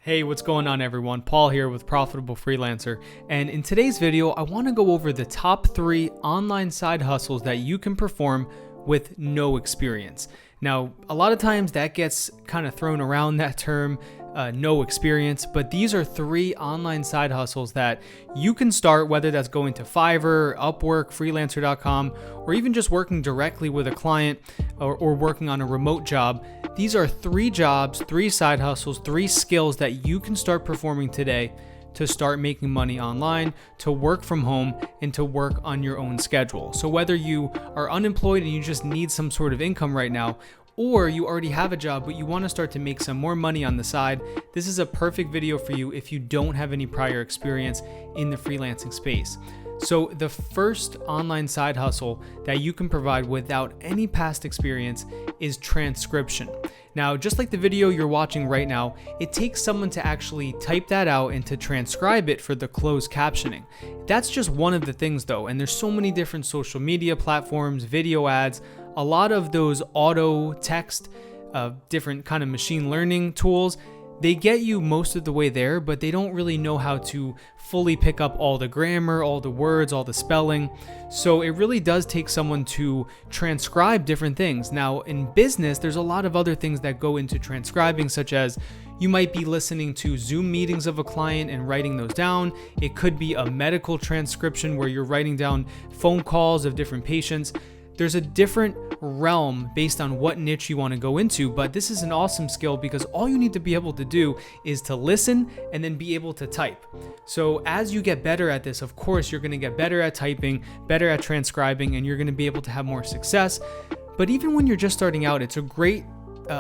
Hey, what's going on everyone? Paul here with Profitable Freelancer, and in today's video I want to go over the top 3 online side hustles that you can perform with no experience. Now, a lot of times that gets kind of thrown around, that term, no experience, but these are 3 online side hustles that you can start, whether that's going to Fiverr, Upwork, Freelancer.com, or even just working directly with a client or working on a remote job. These are 3 jobs, 3 side hustles, 3 skills that you can start performing today to start making money online, to work from home, and to work on your own schedule. So whether you are unemployed and you just need some sort of income right now, or you already have a job but you want to start to make some more money on the side, this is a perfect video for you if you don't have any prior experience in the freelancing space. So the first online side hustle that you can provide without any past experience is transcription. Now, just like the video you're watching right now, it takes someone to actually type that out and to transcribe it for the closed captioning. That's just one of the things though, and there's so many different social media platforms, video ads, a lot of those auto text, different kind of machine learning tools. They get you most of the way there, but they don't really know how to fully pick up all the grammar, all the words, all the spelling. So it really does take someone to transcribe different things. Now, in business, there's a lot of other things that go into transcribing, such as you might be listening to Zoom meetings of a client and writing those down. It could be a medical transcription where you're writing down phone calls of different patients. There's a different realm based on what niche you want to go into, but this is an awesome skill because all you need to be able to do is to listen and then be able to type. So as you get better at this, of course, you're going to get better at typing, better at transcribing, and you're going to be able to have more success. But even when you're just starting out, it's a great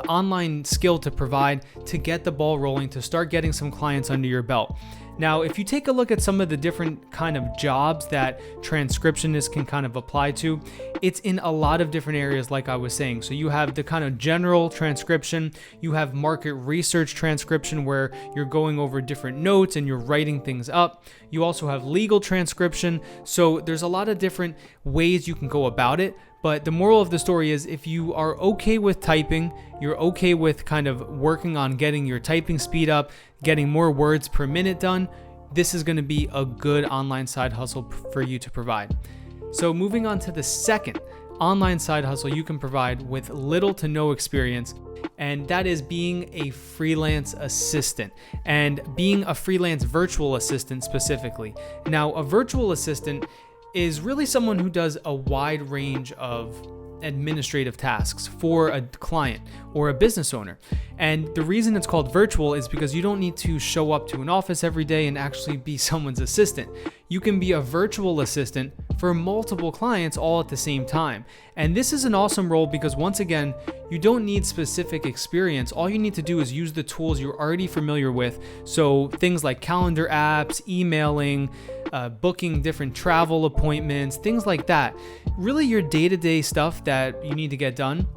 online skill to provide to get the ball rolling, to start getting some clients under your belt. Now, if you take a look at some of the different kind of jobs that transcriptionists can kind of apply to, it's in a lot of different areas, like I was saying. So you have the kind of general transcription, you have market research transcription where you're going over different notes and you're writing things up. You also have legal transcription. So there's a lot of different ways you can go about it. But the moral of the story is if you are okay with typing, you're okay with kind of working on getting your typing speed up, getting more words per minute done, this is going to be a good online side hustle for you to provide. So moving on to the second online side hustle you can provide with little to no experience, and that is being a freelance assistant and being a freelance virtual assistant specifically. Now, a virtual assistant is really someone who does a wide range of administrative tasks for a client or a business owner. And the reason it's called virtual is because you don't need to show up to an office every day and actually be someone's assistant. You can be a virtual assistant for multiple clients all at the same time. And this is an awesome role because once again, you don't need specific experience. All you need to do is use the tools you're already familiar with. So things like calendar apps, emailing, booking different travel appointments, things like that. Really your day-to-day stuff that you need to get done,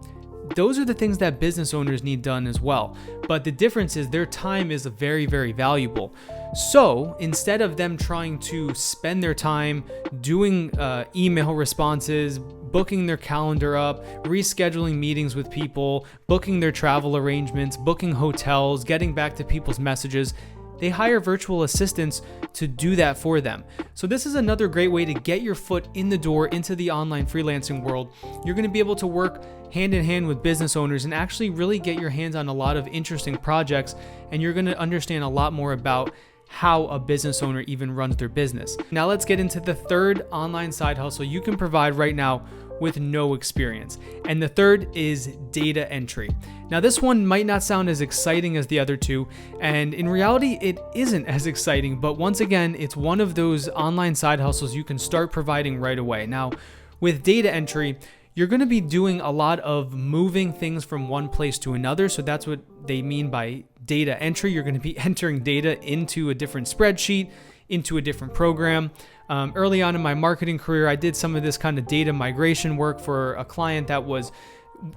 those are the things that business owners need done as well. But the difference is their time is very, very valuable. So instead of them trying to spend their time doing email responses, booking their calendar up, rescheduling meetings with people, booking their travel arrangements, booking hotels, getting back to people's messages, they hire virtual assistants to do that for them. So this is another great way to get your foot in the door into the online freelancing world. You're going to be able to work hand in hand with business owners and actually really get your hands on a lot of interesting projects, and you're going to understand a lot more about how a business owner even runs their business. Now let's get into the third online side hustle you can provide right now with no experience. And the third is data entry. Now this one might not sound as exciting as the other two, and in reality it isn't as exciting, but once again, it's one of those online side hustles you can start providing right away. Now, with data entry, you're going to be doing a lot of moving things from one place to another. So that's what they mean by data entry. You're going to be entering data into a different spreadsheet, into a different program. Early on in my marketing career, I did some of this kind of data migration work for a client that was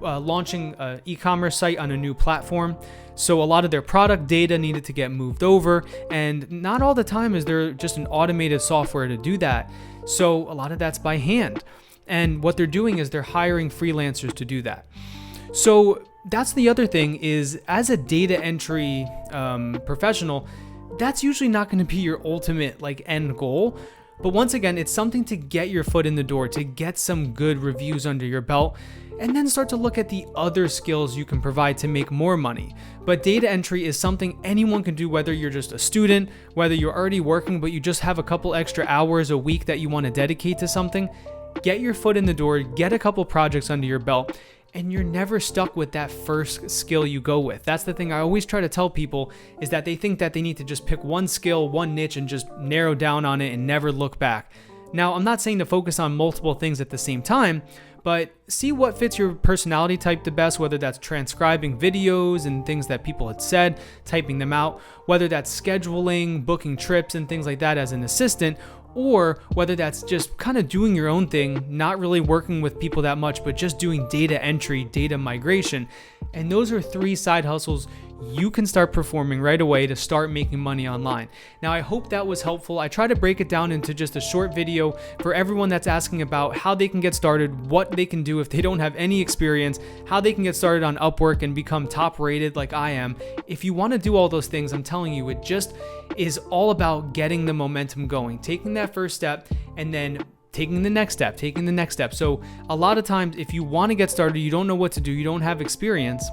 launching an e-commerce site on a new platform. So a lot of their product data needed to get moved over, and not all the time is there just an automated software to do that. So a lot of that's by hand. And what they're doing is they're hiring freelancers to do that. So that's the other thing is, as a data entry professional, that's usually not going to be your ultimate end goal. But once again, it's something to get your foot in the door, to get some good reviews under your belt, and then start to look at the other skills you can provide to make more money. But data entry is something anyone can do, whether you're just a student, whether you're already working, but you just have a couple extra hours a week that you want to dedicate to something. Get your foot in the door, get a couple projects under your belt, and you're never stuck with that first skill you go with. That's the thing I always try to tell people, is that they think that they need to just pick one skill, one niche, and just narrow down on it and never look back. Now, I'm not saying to focus on multiple things at the same time, but see what fits your personality type the best, whether that's transcribing videos and things that people had said, typing them out, whether that's scheduling, booking trips and things like that as an assistant, or whether that's just kind of doing your own thing, not really working with people that much, but just doing data entry, data migration. And those are 3 side hustles you can start performing right away to start making money online. Now, I hope that was helpful. I try to break it down into just a short video for everyone that's asking about how they can get started, what they can do if they don't have any experience, how they can get started on Upwork and become top rated like I am. If you want to do all those things, I'm telling you, it just is all about getting the momentum going, taking that first step, and then taking the next step, taking the next step. So a lot of times, if you want to get started, you don't know what to do, you don't have experience,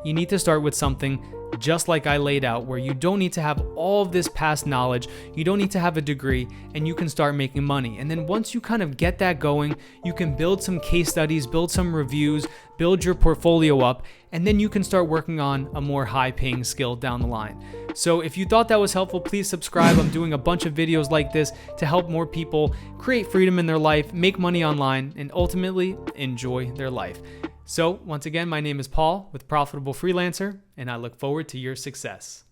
you need to start with something just like I laid out, where you don't need to have all of this past knowledge, you don't need to have a degree, and you can start making money. And then once you kind of get that going, you can build some case studies, build some reviews, build your portfolio up, and then you can start working on a more high-paying skill down the line. So if you thought that was helpful, please subscribe. I'm doing a bunch of videos like this to help more people create freedom in their life, make money online, and ultimately enjoy their life. So once again, my name is Paul with Profitable Freelancer, and I look forward to your success.